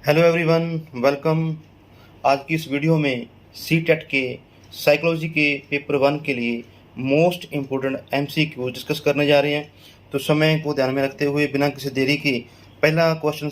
Hello everyone, welcome. आज की इस वीडियो में सी टेट के साइकोलॉजी के पेपर 1 के लिए मोस्ट इम्पोर्टेंट MCQ डिस्कस करने जा रहे हैं। तो समय को ध्यान में रखते हुए बिना किसी देरी के पहला क्वेश्चन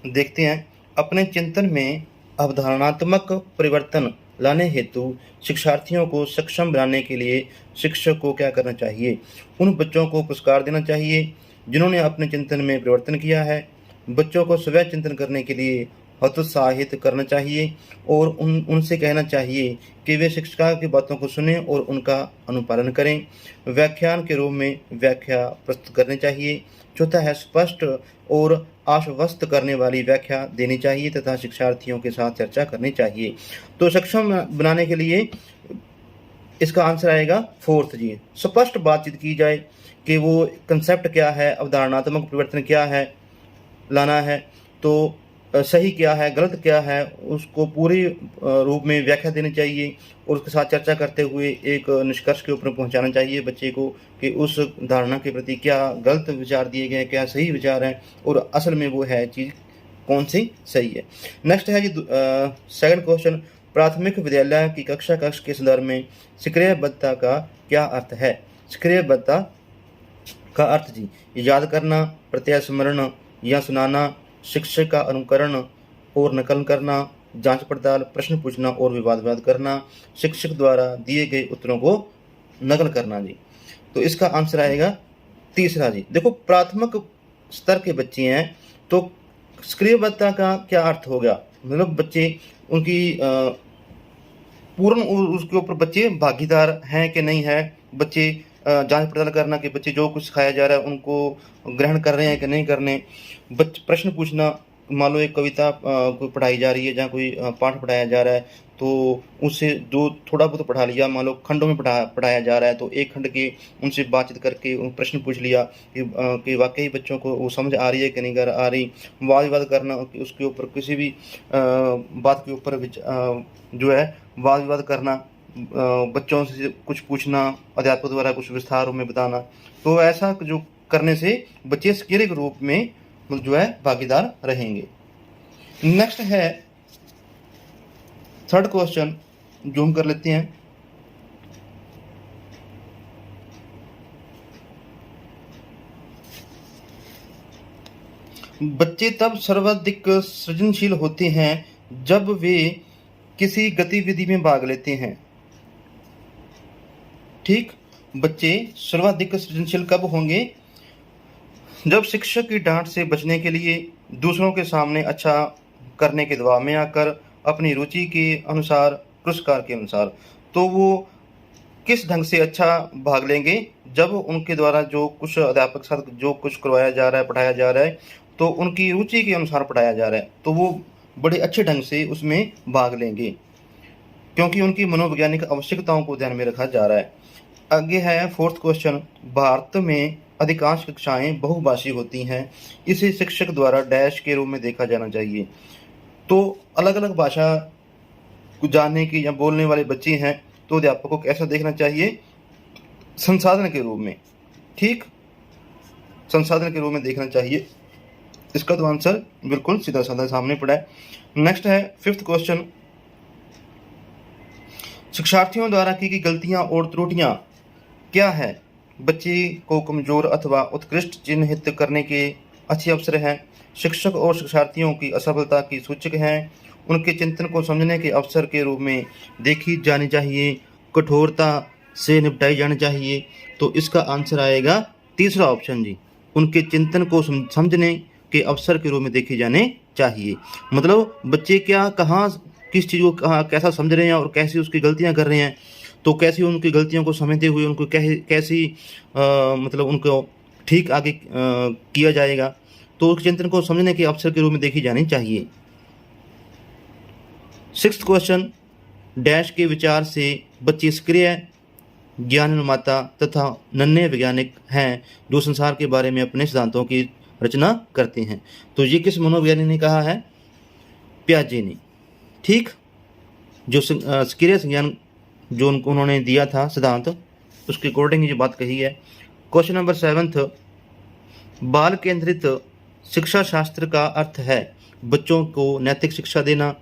देखते हैं। अपने चिंतन में अवधारणात्मक परिवर्तन लाने हेतु शिक्षार्थियों को सक्षम बनाने के लिए शिक्षक को क्या करना चाहिए? उन बच्चों को पुरस्कार देना चाहिए जिन्होंने अपने चिंतन में परिवर्तन किया है। बच्चों को स्वयं चिंतन करने के लिए हतोत्साहित करना चाहिए और उनसे कहना चाहिए कि वे शिक्षिका की बातों को सुनें और उनका अनुपालन करें। व्याख्यान के रूप में व्याख्या प्रस्तुत करनी चाहिए। चौथा है, स्पष्ट और आश्वस्त करने वाली व्याख्या देनी चाहिए तथा शिक्षार्थियों के साथ चर्चा करनी चाहिए। तो सक्षम बनाने के लिए इसका आंसर आएगा 4th जी। स्पष्ट बातचीत की जाए कि वो कंसेप्ट क्या है, अवधारणात्मक परिवर्तन क्या है लाना है, तो सही क्या है, गलत क्या है, उसको पूरी रूप में व्याख्या देनी चाहिए और उसके साथ चर्चा करते हुए एक निष्कर्ष के ऊपर पहुंचाना चाहिए बच्चे को कि उस धारणा के प्रति क्या गलत विचार दिए गए, क्या सही विचार हैं और असल में वो है चीज़ कौन सी सही है। नेक्स्ट है जी सेकंड क्वेश्चन, प्राथमिक विद्यालय की कक्षा कक्ष के संदर्भ में सक्रियबद्धता का क्या अर्थ है? सक्रियबद्धता का अर्थ जी याद करना, प्रत्यय स्मरण या सुनाना, शिक्षक का अनुकरण और नकल करना, जांच पड़ताल, प्रश्न पूछना और विवाद करना, शिक्षक द्वारा दिए गए उत्तरों को नकल करना जी। तो इसका आंसर आएगा तीसरा जी। देखो, प्राथमिक स्तर के बच्चे हैं तो सक्रियबद्धता का क्या अर्थ हो गया? मतलब बच्चे उनकी पूर्ण उसके ऊपर बच्चे भागीदार हैं कि नहीं है, बच्चे जांच पड़ताल करना कि बच्चे जो कुछ सिखाया जा रहा है उनको ग्रहण कर रहे हैं कि नहीं करने, प्रश्न पूछना, मान लो एक कविता कोई पढ़ाई जा रही है, जहाँ कोई पाठ पढ़ाया जा रहा है तो उससे जो थोड़ा बहुत पढ़ा लिया, मान लो खंडों में पढ़ाया जा रहा है तो एक खंड के उनसे बातचीत करके प्रश्न पूछ लिया कि वाकई बच्चों को वो समझ आ रही है कि नहीं आ रही। वाद विवाद करना, उसके ऊपर किसी भी बात के ऊपर जो है वाद विवाद करना, बच्चों से कुछ पूछना, अध्यापक द्वारा कुछ विस्तार में बताना। तो ऐसा जो करने से बच्चे सक्रिय रूप में जो है भागीदार रहेंगे। नेक्स्ट है थर्ड क्वेश्चन, जूम कर लेते हैं। बच्चे तब सर्वाधिक सृजनशील होते हैं जब वे किसी गतिविधि में भाग लेते हैं। ठीक, बच्चे सर्वाधिक सृजनशील कब होंगे? जब शिक्षक की डांट से बचने के लिए, दूसरों के सामने अच्छा करने के दबाव में आकर, अपनी रुचि के अनुसार, पुरस्कार के अनुसार। तो वो किस ढंग से अच्छा भाग लेंगे? जब उनके द्वारा जो कुछ अध्यापक साथ जो कुछ करवाया जा रहा है, पढ़ाया जा रहा है, तो उनकी रुचि के अनुसार पढ़ाया जा रहा है तो वो बड़े अच्छे ढंग से उसमें भाग लेंगे क्योंकि उनकी मनोवैज्ञानिक आवश्यकताओं को ध्यान में रखा जा रहा है। आगे है 4th क्वेश्चन, भारत में अधिकांश कक्षाएं बहुभाषी होती हैं, इसे शिक्षक द्वारा डैश के रूप में देखा जाना चाहिए। तो अलग अलग भाषा जानने की या बोलने वाले बच्चे हैं तो अध्यापक को कैसा देखना चाहिए? संसाधन के रूप में। ठीक, संसाधन के रूप में देखना चाहिए। इसका तो आंसर बिल्कुल सीधा साधा सामने पड़ा है। नेक्स्ट है 5th क्वेश्चन, शिक्षार्थियों द्वारा की गई गलतियां और त्रुटियां क्या है? बच्चे को कमजोर अथवा उत्कृष्ट चिन्हित करने के अच्छे अवसर हैं। शिक्षक और शिक्षार्थियों की असफलता की सूचक हैं। उनके चिंतन को समझने के अवसर के रूप में देखी जानी चाहिए। कठोरता से निपटाई जानी चाहिए। तो इसका आंसर आएगा तीसरा ऑप्शन जी। उनके चिंतन को समझने के अवसर के रूप में देखे जाने चाहिए। मतलब बच्चे क्या कहाँ किस चीज़ को कैसा समझ रहे हैं और कैसी उसकी गलतियाँ कर रहे हैं, तो कैसी उनकी गलतियों को समझते हुए उनको कैसी मतलब उनको ठीक आगे किया जाएगा, तो उस चिंतन को समझने के अवसर के रूप में देखी जानी चाहिए। 6th क्वेश्चन, डैश के विचार से बच्चे सक्रिय, ज्ञान निर्माता तथा नन्हे वैज्ञानिक हैं जो संसार के बारे में अपने सिद्धांतों की रचना करते हैं। तो ये किस मनोवैज्ञानिक ने कहा है? पियाजे ने। ठीक, जो सक्रिय संज्ञान जो उन्होंने दिया था सिद्धांत, उसके अकॉर्डिंग ये बात कही है। क्वेश्चन नंबर 7th, बाल केंद्रित शिक्षा शास्त्र का अर्थ है बच्चों को नैतिक शिक्षा देना,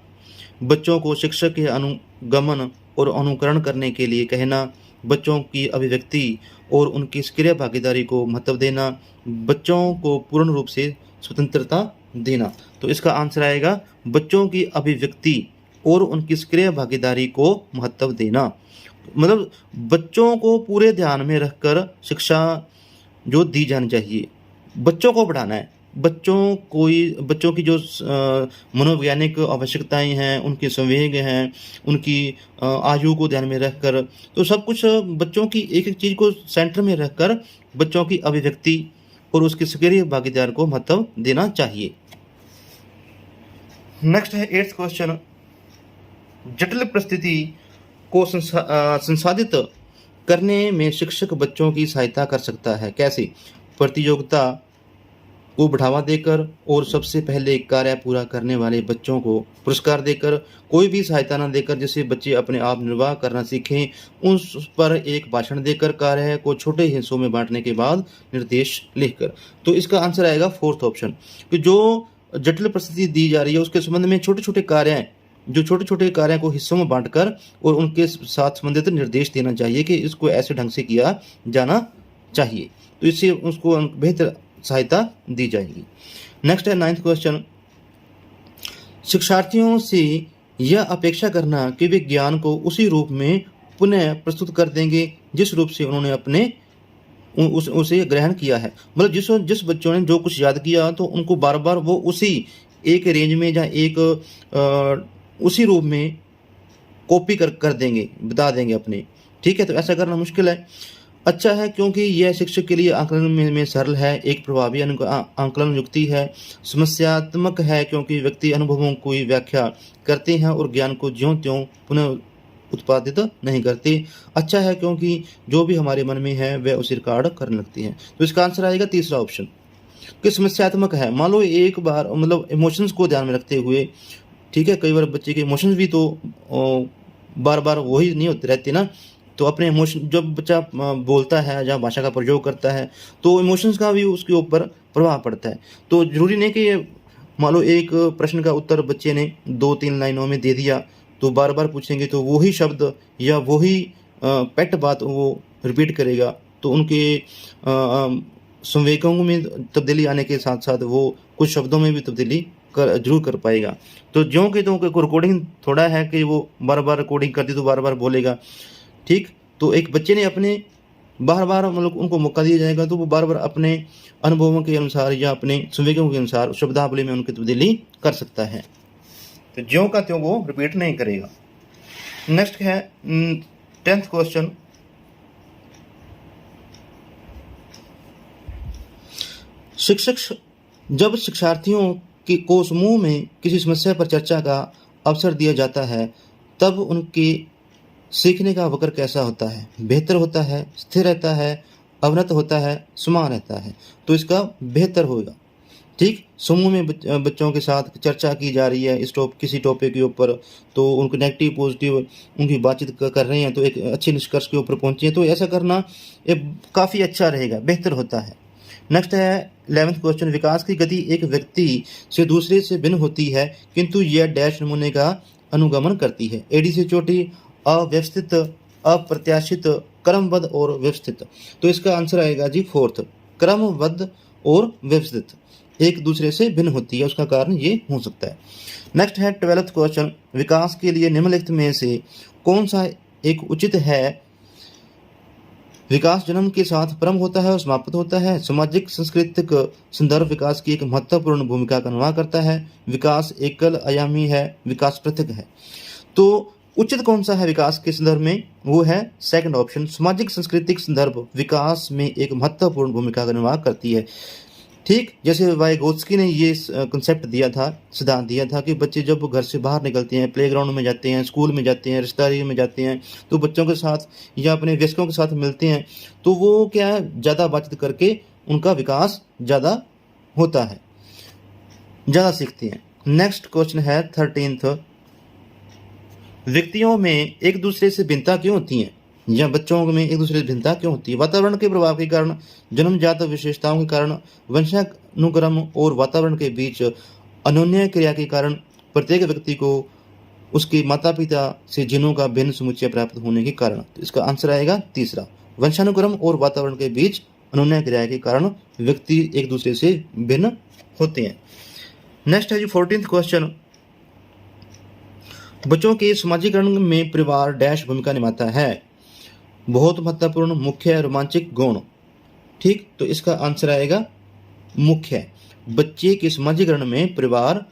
बच्चों को शिक्षक के अनुगमन और अनुकरण करने के लिए कहना, बच्चों की अभिव्यक्ति और उनकी सक्रिय भागीदारी को महत्व देना, बच्चों को पूर्ण रूप से स्वतंत्रता देना। तो इसका आंसर आएगा बच्चों की अभिव्यक्ति और उनकी सक्रिय भागीदारी को महत्व देना। मतलब बच्चों को पूरे ध्यान में रखकर शिक्षा जो दी जानी चाहिए, बच्चों को पढ़ाना है। बच्चों की जो मनोवैज्ञानिक आवश्यकताएं हैं, उनके संवेग हैं, उनकी आयु को ध्यान में रखकर, तो सब कुछ बच्चों की एक एक चीज़ को सेंटर में रखकर बच्चों की अभिव्यक्ति और उसके सक्रिय भागीदार को महत्व देना चाहिए। नेक्स्ट है 8th क्वेश्चन, जटिल परिस्थिति को संसाधित करने में शिक्षक बच्चों की सहायता कर सकता है। कैसे? प्रतियोगिता को बढ़ावा देकर और सबसे पहले कार्य पूरा करने वाले बच्चों को पुरस्कार देकर, कोई भी सहायता न देकर जिससे बच्चे अपने आप निर्वाह करना सीखें, उस पर एक भाषण देकर, कार्य को छोटे हिस्सों में बांटने के बाद निर्देश लिखकर। तो इसका आंसर आएगा 4th ऑप्शन, कि जो जटिल परिस्थिति दी जा रही है उसके संबंध में छोटे छोटे कार्य को हिस्सों में बांटकर और उनके साथ संबंधित निर्देश देना चाहिए कि इसको ऐसे ढंग से किया जाना चाहिए, तो इससे उसको बेहतर सहायता दी जाएगी। नेक्स्ट है 9th क्वेश्चन, शिक्षार्थियों से यह अपेक्षा करना कि वे ज्ञान को उसी रूप में पुनः प्रस्तुत कर देंगे जिस रूप से उन्होंने उसे ग्रहण किया है। मतलब जिस बच्चों ने जो कुछ याद किया तो उनको बार बार वो उसी एक रेंज में या उसी रूप में कॉपी कर देंगे, बता देंगे अपने। ठीक है, तो ऐसा करना मुश्किल है। अच्छा है क्योंकि यह शिक्षक के लिए आकलन में सरल है, एक प्रभावी आकलन युक्ति है। समस्यात्मक है क्योंकि व्यक्ति अनुभवों की व्याख्या करते हैं और ज्ञान को ज्यों त्यों पुनः उत्पादित नहीं करते। अच्छा है क्योंकि जो भी हमारे मन में है वह उसे रिकॉर्ड करने लगती है। तो इसका आंसर आएगा 3रा ऑप्शन, कि समस्यात्मक है। मान लो एक बार मतलब इमोशंस को ध्यान में रखते हुए, ठीक है, कई बार बच्चे के इमोशंस भी तो बार बार वही नहीं होते रहते ना, तो अपने इमोशन जब बच्चा बोलता है या भाषा का प्रयोग करता है तो इमोशंस का भी उसके ऊपर प्रभाव पड़ता है। तो जरूरी नहीं कि मान लो एक प्रश्न का उत्तर बच्चे ने 2-3 लाइनों में दे दिया तो बार बार पूछेंगे तो वही शब्द या वही पैट बात वो रिपीट करेगा, तो उनके संवेगों में तब्दीली आने के साथ साथ वो कुछ शब्दों में भी तब्दीली जरूर कर पाएगा। तो ज्यों कि रिकॉर्डिंग थोड़ा है कि वो बार बार रिकॉर्डिंग करती तो बार बार बोलेगा। ठीक, तो एक बच्चे ने अपने बार बार मतलब उनको मौका दिया जाएगा तो वो बार बार अपने अनुभवों के अनुसार या अपने संवेगों के अनुसार शब्दावली में उनकी तब्दीली कर सकता है। तो ज्यों का त्यों वो रिपीट नहीं करेगा। नेक्स्ट है 10th क्वेश्चन, शिक्षक जब शिक्षार्थियों को समूह में किसी समस्या पर चर्चा का अवसर दिया जाता है तब उनके सीखने का वक्र कैसा होता है? बेहतर होता है, स्थिर रहता है, अवनत होता है, समान रहता है? तो इसका बेहतर होगा। ठीक, समूह में बच्चों के साथ चर्चा की जा रही है किसी टॉपिक के ऊपर, तो उनको नेगेटिव पॉजिटिव उनकी बातचीत कर रहे हैं तो एक अच्छे निष्कर्ष के ऊपर पहुंचे, तो ऐसा करना काफ़ी अच्छा रहेगा, बेहतर होता है। नेक्स्ट है 11th क्वेश्चन, विकास की गति एक व्यक्ति से दूसरे से भिन्न होती है किंतु यह डैश नमूने का अनुगमन करती है। एडी से चोटी, अव्यवस्थित, अप्रत्याशित, क्रमबद्ध और व्यवस्थित। तो इसका आंसर आएगा जी 4th, क्रमबद्ध और व्यवस्थित एक दूसरे से भिन्न होती है, उसका कारण ये हो सकता है। नेक्स्ट है 12th क्वेश्चन, विकास के लिए निम्नलिखित में से कौन सा एक उचित है? विकास जन्म के साथ प्रारंभ होता है और समाप्त होता है। सामाजिक सांस्कृतिक संदर्भ विकास की एक महत्वपूर्ण भूमिका का निर्वाह करता है। विकास एकल आयामी है, विकास पृथक है। तो उचित कौन सा है विकास के संदर्भ में? वो है 2nd ऑप्शन, सामाजिक सांस्कृतिक संदर्भ विकास में एक महत्वपूर्ण भूमिका का निर्वाह करती है। ठीक, जैसे वाइगोत्स्की ने ये कंसेप्ट दिया था, सिद्धांत दिया था कि बच्चे जब घर से बाहर निकलते हैं, प्लेग्राउंड में जाते हैं, स्कूल में जाते हैं, रिश्तेदारी में जाते हैं, तो बच्चों के साथ या अपने वयस्कों के साथ मिलते हैं तो वो क्या है, ज़्यादा बातचीत करके उनका विकास ज़्यादा होता है, ज़्यादा सीखते हैं। नेक्स्ट क्वेश्चन है 13th, व्यक्तियों में एक दूसरे से भिन्नता क्यों होती है या बच्चों में एक दूसरे से भिन्नता क्यों होती है? वातावरण के प्रभाव के कारण, जन्मजात विशेषताओं के कारण, वंशानुक्रम और वातावरण के बीच अनोन्य क्रिया के कारण प्रत्येक व्यक्ति को उसके माता पिता से जीनों का भिन्न समुच्चय प्राप्त होने के कारण। तो इसका आंसर आएगा तीसरा। वंशानुक्रम और वातावरण के बीच अनोन्य क्रिया के कारण व्यक्ति एक दूसरे से भिन्न होते हैं। नेक्स्ट है जी 14th क्वेश्चन, बच्चों के समाजीकरण में परिवार डैश भूमिका निभाता है। बहुत महत्वपूर्ण, मुख्य, रोमांचक, गौण। ठीक, तो इसका आंसर आएगा मुख्य। बच्चे के समाजीकरण में परिवार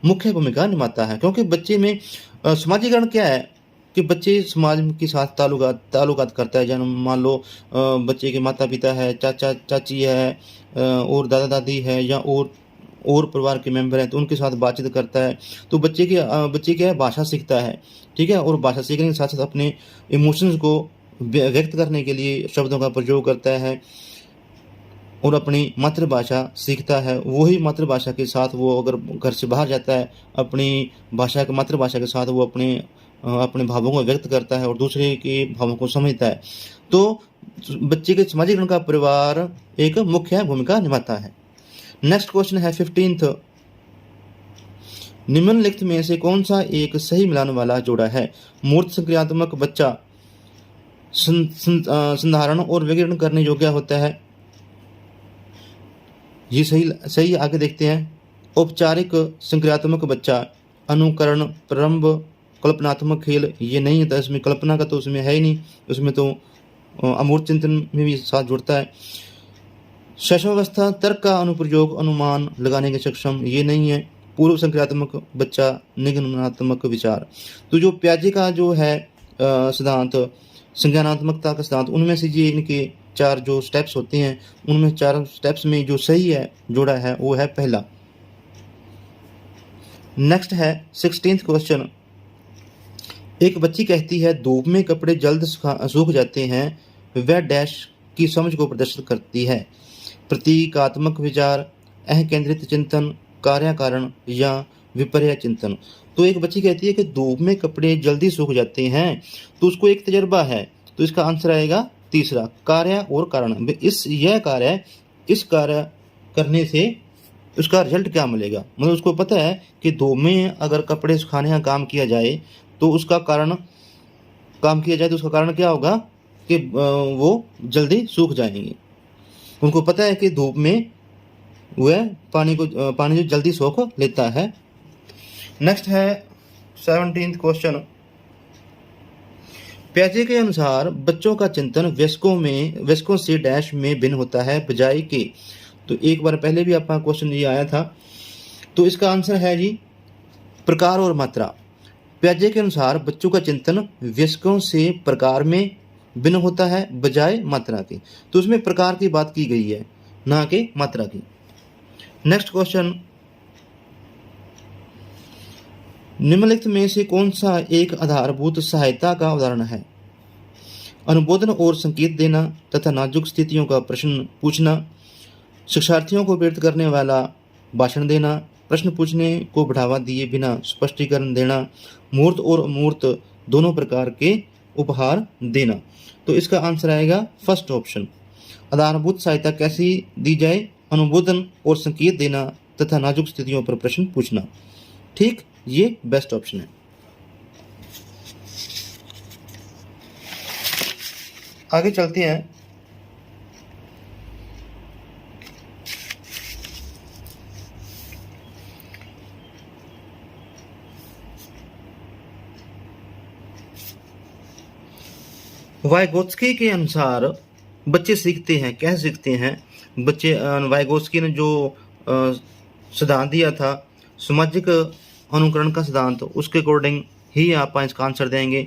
मुख्य भूमिका निभाता है, क्योंकि बच्चे में समाजीकरण क्या है कि बच्चे समाज के साथ ताल्लुकात करता है। जन्म मान लो बच्चे के माता पिता है, चाचा चाची है और दादा दादी है या और परिवार के मेंबर हैं, तो उनके साथ बातचीत करता है। तो बच्चे क्या है, भाषा सीखता है। ठीक है, और भाषा सीखने के साथ साथ अपने इमोशंस को व्यक्त करने के लिए शब्दों का प्रयोग करता है और अपनी मातृभाषा सीखता है। वही मातृभाषा के साथ वो अगर घर से बाहर जाता है, अपनी मातृभाषा के साथ वो अपने भावों को व्यक्त करता है और दूसरे के भावों को समझता है। तो बच्चे के समाजीकरण का परिवार एक मुख्य भूमिका निभाता है। नेक्स्ट क्वेश्चन है 15th, निम्नलिखित में से कौन सा एक सही मिलान वाला जोड़ा है। मूर्त संक्रियात्मक बच्चा संधारण और विकिरण करने योग्य होता है। ये सही आगे देखते हैं। औपचारिक संक्रियात्मक बच्चा अनुकरण, प्रारंभ, कल्पनात्मक खेल, ये नहीं है, तो इसमें कल्पना का तो उसमें है ही नहीं, उसमें तो अमूर्त चिंतन में भी साथ जुड़ता है। शैशवावस्था तर्क का अनुप्रयोग, अनुमान लगाने के सक्षम, ये नहीं है। पूर्व संक्रियात्मक बच्चा निगमनात्मक विचार। तो जो पियाजे का जो है सिद्धांत, संज्ञानात्मकता का सिद्धांत, उनमें से ये इनके 4 जो स्टेप्स होते हैं, उनमें 4 स्टेप्स में जो सही है जोड़ा है वो है पहला। नेक्स्ट है 16th क्वेश्चन, एक बच्ची कहती है धूप में कपड़े जल्द सूख जाते हैं, वह डैश की समझ को प्रदर्शित करती है। प्रतीकात्मक विचार, अकेंद्रित चिंतन, कार्य कारण या विपर्य चिंतन। तो एक बच्ची कहती है कि धूप में कपड़े जल्दी सूख जाते हैं, तो उसको एक तजर्बा है, तो इसका आंसर आएगा तीसरा, कार्य और कारण। इस कार्य करने से उसका रिजल्ट क्या मिलेगा, मतलब उसको पता है कि धूप में अगर कपड़े सुखाने का काम किया जाए तो उसका कारण क्या होगा कि वो जल्दी सूख जाएंगे। उनको पता है कि धूप में वह पानी जो जल्दी सोख लेता है। नेक्स्ट है 17th क्वेश्चन, पियाजे के अनुसार बच्चों का चिंतन वयस्कों से डैश में भिन्न होता है बजाय के। तो एक बार पहले भी आपका क्वेश्चन ये आया था, तो इसका आंसर है जी प्रकार और मात्रा। पियाजे के अनुसार बच्चों का चिंतन वयस्कों से प्रकार में भिन्न होता है बजाय मात्रा के, तो उसमें प्रकार की बात की गई है, ना कि मात्रा की। नेक्स्ट क्वेश्चन, निम्नलिखित में से कौन सा एक आधारभूत सहायता का उदाहरण है। अनुबोधन और संकेत देना तथा नाजुक स्थितियों का प्रश्न पूछना, शिक्षार्थियों को प्रेरित करने वाला भाषण देना, प्रश्न पूछने को बढ़ावा दिए बिना स्पष्टीकरण देना, मूर्त और अमूर्त दोनों प्रकार के उपहार देना। तो इसका आंसर आएगा फर्स्ट ऑप्शन। आधारभूत सहायता कैसी दी जाए, अनुबोधन और संकेत देना तथा नाजुक स्थितियों पर प्रश्न पूछना। ठीक, ये बेस्ट ऑप्शन है। आगे चलते हैं। वाइगोत्स्की के अनुसार बच्चे सीखते हैं, कैसे सीखते हैं बच्चे। वाइगोत्स्की ने जो सिद्धांत दिया था सामाजिक अनुकरण का सिद्धांत, उसके अकॉर्डिंग ही आप इसका आंसर देंगे।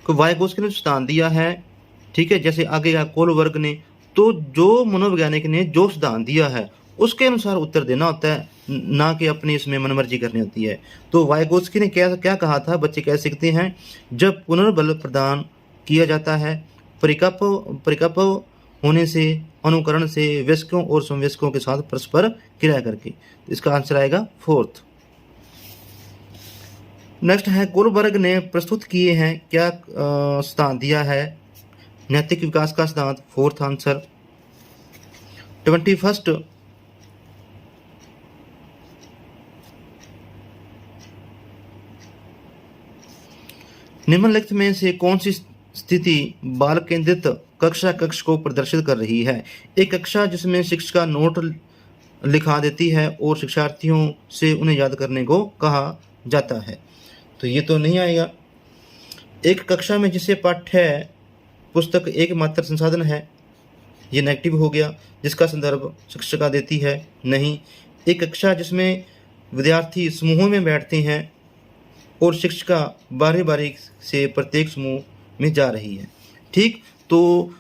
तो वाइगोत्स्की ने सिद्धांत दिया है, ठीक है, जैसे आगे कोलबर्ग ने, तो जो मनोवैज्ञानिक ने जो सिद्धांत दिया है उसके अनुसार उत्तर देना होता है, ना कि अपनी इसमें मनमर्जी करनी होती है। तो वाइगोत्स्की ने क्या कहा था, बच्चे कैसे सीखते हैं, जब पुनर्बल प्रदान किया जाता है, परिकल्प होने से, अनुकरण से, वयस्कों और समवयस्कों के साथ परस्पर क्रिया करके। तो इसका आंसर आएगा फोर्थ। नेक्स्ट है, कोलबर्ग ने प्रस्तुत किए हैं क्या सिद्धांत दिया है, नैतिक विकास का सिद्धांत, फोर्थ आंसर। 21 निम्नलिखित में से कौन सी स्थिति बाल केंद्रित कक्षा कक्ष को प्रदर्शित कर रही है? एक कक्षा जिसमें शिक्षिका नोट लिखा देती है और शिक्षार्थियों से उन्हें याद करने को कहा जाता है। तो ये तो नहीं आएगा। एक कक्षा में जिसे पाठ्य पुस्तक एकमात्र संसाधन है, ये नेगेटिव हो गया। जिसका संदर्भ शिक्षिका देती है, नहीं। एक कक्षा जिसमें विद्यार्थी समूहों में बैठते हैं और शिक्षिका बारी बारी से प्रत्येक समूह में जा रही है। ठीक, तो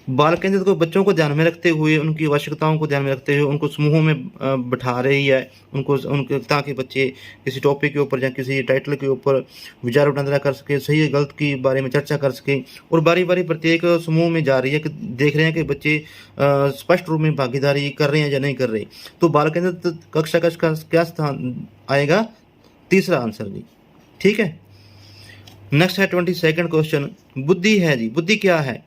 बाल केंद्रित को बच्चों को ध्यान में रखते हुए, उनकी आवश्यकताओं को ध्यान में रखते हुए उनको समूहों में बिठा रही है, उनको ताकि बच्चे किसी टॉपिक के ऊपर या किसी टाइटल के ऊपर विचार विमर्श कर सके, सही गलत के बारे में चर्चा कर सके। और बारी बारी प्रत्येक समूह में जा रही है कि देख रहे हैं कि बच्चे स्पष्ट रूप में भागीदारी कर रहे हैं या नहीं कर रहे। तो बाल केंद्रित कक्षा का क्या स्थान आएगा? तीसरा आंसर भी। ठीक है। नेक्स्ट है 22वां क्वेश्चन। बुद्धि है जी। बुद्धि क्या है?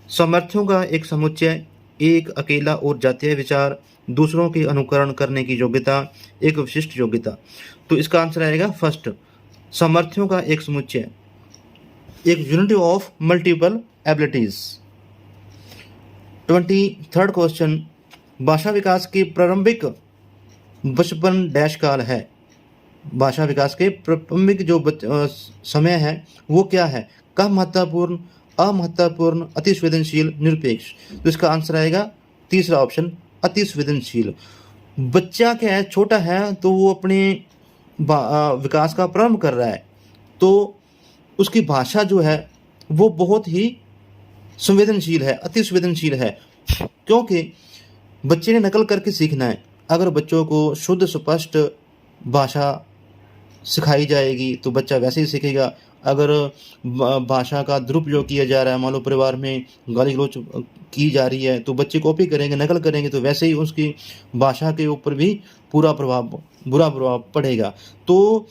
सामर्थ्यों का एक समुच्चय, एक अकेला और जातीय विचार, दूसरों के अनुकरण करने की योग्यता, एक विशिष्ट योग्यता। तो इसका आंसर आएगा फर्स्ट, सामर्थ्यों का एक समुच्चय, एक यूनिटी ऑफ मल्टीपल एबिलिटीज। 23वां क्वेश्चन। भाषा विकास के प्रारंभिक बचपन डैश काल है। भाषा विकास के प्रारंभिक जो समय है वो क्या है? कम महत्वपूर्ण, अमहत्वपूर्ण, अति संवेदनशील, निरपेक्ष। तो इसका आंसर आएगा तीसरा ऑप्शन, अति संवेदनशील। बच्चा क्या है, छोटा है, तो वो अपने विकास का प्रारंभ कर रहा है, तो उसकी भाषा जो है वो बहुत ही संवेदनशील है, अति संवेदनशील है, क्योंकि बच्चे ने नकल करके सीखना है। अगर बच्चों को शुद्ध स्पष्ट भाषा सिखाई जाएगी तो बच्चा वैसे ही सीखेगा। अगर भाषा का दुरुपयोग किया जा रहा है, मान लो परिवार में गाली गलौज की जा रही है, तो बच्चे कॉपी करेंगे, नकल करेंगे, तो वैसे ही उसकी भाषा के ऊपर भी बुरा प्रभाव पड़ेगा। तो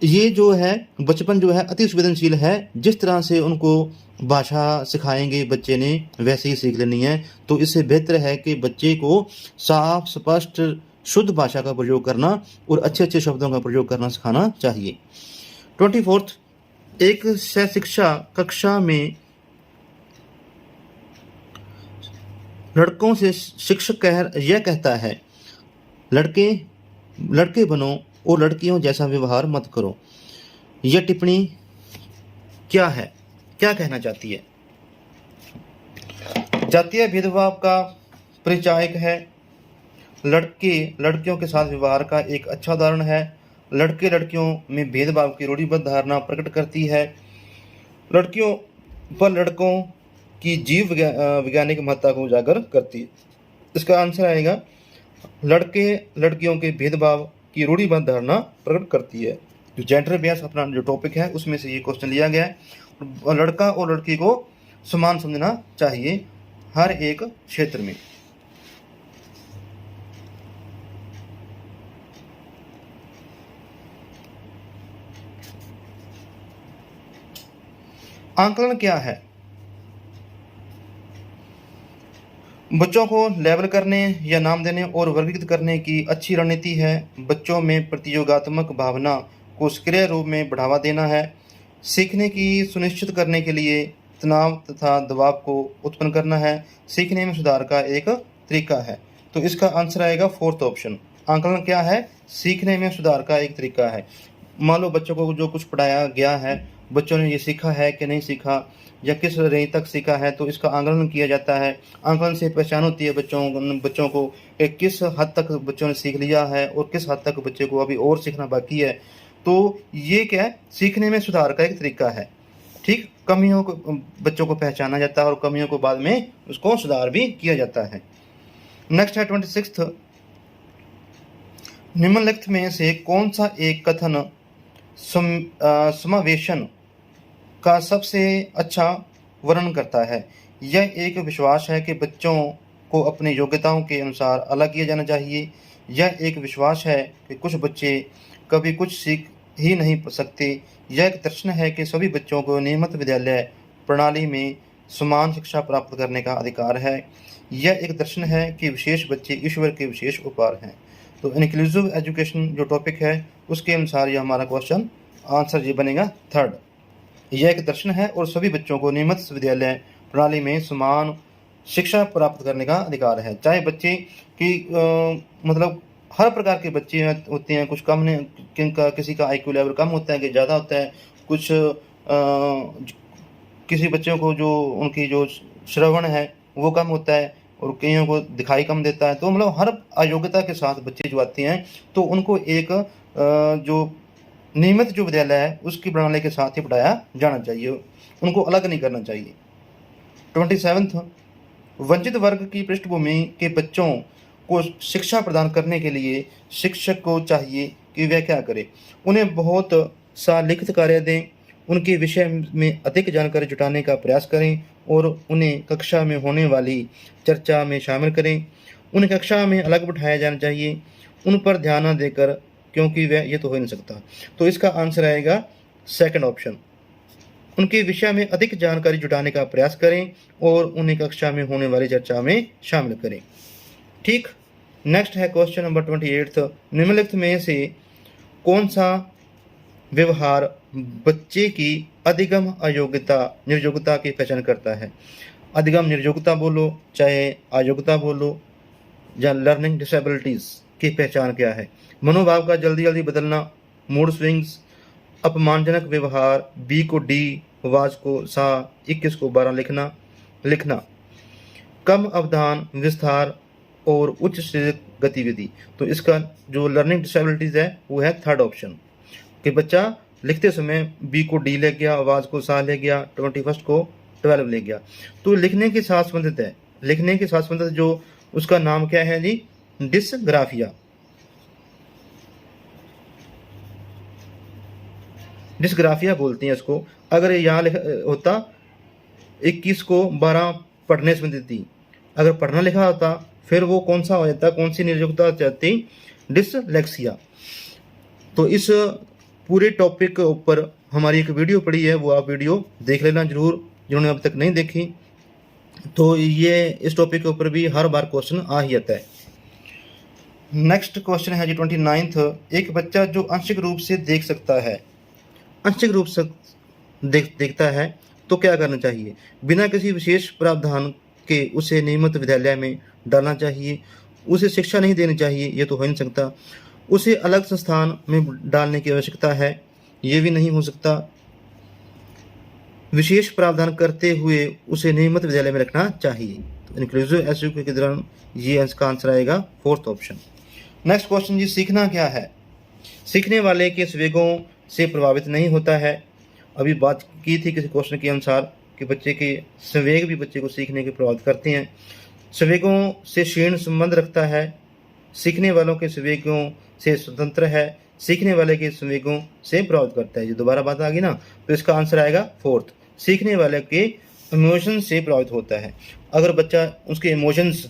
ये जो है बचपन जो है अति संवेदनशील है। जिस तरह से उनको भाषा सिखाएंगे बच्चे ने वैसे ही सीख लेनी है। तो इससे बेहतर है कि बच्चे को साफ स्पष्ट शुद्ध भाषा का प्रयोग करना और अच्छे अच्छे शब्दों का प्रयोग करना सिखाना चाहिए। 24, एक सहशिक्षा कक्षा में लड़कों से शिक्षक यह कहता है, लड़के बनो और लड़कियों जैसा व्यवहार मत करो। यह टिप्पणी क्या है, क्या कहना चाहती है? जातीय भेदभाव का परिचायक है, लड़के लड़कियों के साथ व्यवहार का एक अच्छा उदाहरण है, लड़के लड़कियों में भेदभाव की रूढ़िबद्ध धारणा प्रकट करती है, लड़कियों पर लड़कों की जीव वैज्ञानिक महत्ता को उजागर करती है। इसका आंसर आएगा लड़के लड़कियों के भेदभाव की रूढ़िबद्ध धारणा प्रकट करती है। जो जेंडर बेस अपना जो टॉपिक है उसमें से ये क्वेश्चन लिया गया है। लड़का और लड़की को समान समझना चाहिए हर एक क्षेत्र में। आंकलन क्या है? बच्चों को लेबल करने या नाम देने और वर्गीकृत करने की अच्छी रणनीति है। बच्चों में प्रतियोगात्मक भावना को सक्रिय रूप में बढ़ावा देना है। सीखने की सुनिश्चित करने के लिए तनाव तथा दबाव को उत्पन्न करना है। सीखने में सुधार का एक तरीका है। तो इसका आंसर आएगा फोर्थ ऑप्शन। आंकलन क्या है? सीखने में सुधार का एक तरीका है। मान लो बच्चों को जो कुछ पढ़ाया गया है, बच्चों ने ये सीखा है कि नहीं सीखा या किस रेंज तक सीखा है, तो इसका आंकलन किया जाता है। आंकलन से पहचान होती है बच्चों को कि किस हद तक बच्चों ने सीख लिया है और किस हद तक बच्चे को अभी और सीखना बाकी है। तो ये क्या है? सीखने में सुधार का एक तरीका है। ठीक, कमियों को बच्चों को पहचाना जाता है और कमियों को बाद में उसको सुधार भी किया जाता है। नेक्स्ट है 26। निम्नलिखित में से कौन सा एक कथन समावेशन का सबसे अच्छा वर्णन करता है? यह एक विश्वास है कि बच्चों को अपनी योग्यताओं के अनुसार अलग किया जाना चाहिए। यह एक विश्वास है कि कुछ बच्चे कभी कुछ सीख ही नहीं सकते। यह एक दर्शन है कि सभी बच्चों को नियमित विद्यालय प्रणाली में समान शिक्षा प्राप्त करने का अधिकार है। यह एक दर्शन है कि विशेष बच्चे ईश्वर के विशेष उपहार हैं। तो इंक्लूसिव एजुकेशन जो टॉपिक है उसके अनुसार यह हमारा क्वेश्चन आंसर ये बनेगा थर्ड। यह एक दर्शन है और सभी बच्चों को नियमित विद्यालय प्रणाली में समान शिक्षा प्राप्त करने का अधिकार है। चाहे बच्चे की मतलब हर प्रकार के बच्चे होते हैं, कुछ कम ने किनका किसी का IQ लेवल कम होता है कि ज़्यादा होता है, कुछ किसी बच्चों को जो उनकी जो श्रवण है वो कम होता है और कईयों को दिखाई कम देता है। तो मतलब हर अयोग्यता के साथ बच्चे जो आते हैं तो उनको एक जो नियमित जो विद्यालय है उसकी प्रणाली के साथ ही पढ़ाया जाना चाहिए, उनको अलग नहीं करना चाहिए। 27 वंचित वर्ग की पृष्ठभूमि के बच्चों को शिक्षा प्रदान करने के लिए शिक्षक को चाहिए कि वह क्या करे, उन्हें बहुत सा लिखित कार्य दें, उनके विषय में अधिक जानकारी जुटाने का प्रयास करें और उन्हें कक्षा में होने वाली चर्चा में शामिल करें। उन्हें कक्षा में अलग बिठाया जाना चाहिए, उन पर ध्यान न देकर, क्योंकि वह ये तो हो ही नहीं सकता। तो इसका आंसर आएगा सेकंड ऑप्शन, उनके विषय में अधिक जानकारी जुटाने का प्रयास करें और उन्हें कक्षा में होने वाली चर्चा में शामिल करें। ठीक, नेक्स्ट है क्वेश्चन नंबर 28। निम्नलिखित में से कौन सा व्यवहार बच्चे की अधिगम अयोग्यता निर्योग्यता की पहचान करता है? अधिगम निर्योग्यता बोलो चाहे अयोग्यता बोलो या लर्निंग डिसेबिलिटीज की पहचान क्या है? मनोभाव का जल्दी जल्दी बदलना, मूड स्विंग्स, अपमानजनक व्यवहार, बी को डी, आवाज को सा, 21 को 12 लिखना, कम अवधान विस्तार और उच्च शारीरिक गतिविधि। तो इसका जो लर्निंग डिसेबिलिटीज है वो है थर्ड ऑप्शन, कि बच्चा लिखते समय बी को डी ले गया, आवाज को सा ले गया, 21 को 12 ले गया। तो लिखने के साथ संबंधित है, लिखने के साथ संबंधित जो उसका नाम क्या है जी? डिस्ग्राफिया। डिस्ग्राफिया बोलते हैं इसको। अगर यहाँ होता 21 को 12 पढ़ने संबंधित थी, अगर पढ़ना लिखा होता फिर वो कौन सा हो जाता, कौन सी निर्योग्यता चाहती? डिसलेक्सिया। तो इस पूरे टॉपिक के ऊपर हमारी एक वीडियो पड़ी है, वो आप वीडियो देख लेना जरूर, जिन्होंने अब तक नहीं देखी। तो ये इस टॉपिक के ऊपर भी हर बार क्वेश्चन आ ही जाता है। नेक्स्ट क्वेश्चन है जी 29। एक बच्चा जो आंशिक रूप से देख सकता है, आंशिक रूप से देखता है तो क्या करना चाहिए? बिना किसी विशेष प्रावधान के उसे नियमित विद्यालय में डालना चाहिए, उसे शिक्षा नहीं देनी चाहिए, ये तो हो नहीं सकता। उसे अलग संस्थान में डालने की आवश्यकता है, ये भी नहीं हो सकता। विशेष प्रावधान करते हुए उसे नियमित विद्यालय में रखना चाहिए। तो इंक्लूसिव एजुकेशन के दौरान ये इसका आंसर आएगा फोर्थ ऑप्शन। नेक्स्ट क्वेश्चन जी, सीखना क्या है? सीखने वाले के संवेगों से प्रभावित नहीं होता है। अभी बात की थी किसी क्वेश्चन के अनुसार कि बच्चे के संवेग भी बच्चे को सीखने के प्रभावित करते हैं। संवेगों से क्षीण संबंध रखता है, सीखने वालों के संवेगों से स्वतंत्र है, सीखने वाले के संवेगों से प्रभावित करता है। ये दोबारा बात आ गई ना, तो इसका आंसर आएगा फोर्थ, सीखने वाले के इमोशन से प्रभावित होता है। अगर बच्चा उसके इमोशंस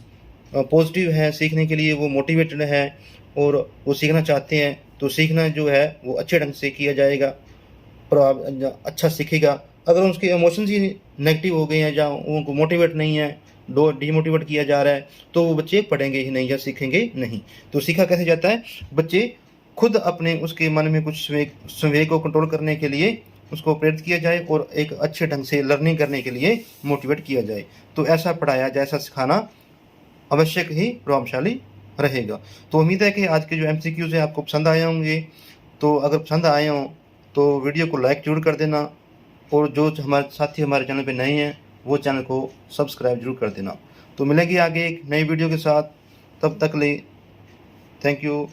पॉजिटिव है, सीखने के लिए वो मोटिवेटेड है और वो सीखना चाहते हैं, तो सीखना जो है वो अच्छे ढंग से किया जाएगा, अच्छा सीखेगा। अगर उसके इमोशंस ही नेगेटिव हो गए हैं या उनको मोटिवेट नहीं है, डिमोटिवेट किया जा रहा है, तो वो बच्चे पढ़ेंगे ही नहीं या सीखेंगे नहीं। तो सीखा कैसे जाता है? बच्चे खुद अपने उसके मन में कुछ संवेग को कंट्रोल करने के लिए उसको प्रेरित किया जाए और एक अच्छे ढंग से लर्निंग करने के लिए मोटिवेट किया जाए। तो ऐसा पढ़ाया जाए, ऐसा सिखाना आवश्यक ही प्रभावशाली रहेगा। तो उम्मीद है कि आज के जो MCQs है आपको पसंद आए होंगे। तो अगर पसंद आए हों तो वीडियो को लाइक जरूर कर देना और जो हमारे साथी हमारे चैनल पे नए हैं वो चैनल को सब्सक्राइब जरूर कर देना। तो मिलेंगे आगे एक नई वीडियो के साथ, तब तक ले थैंक यू।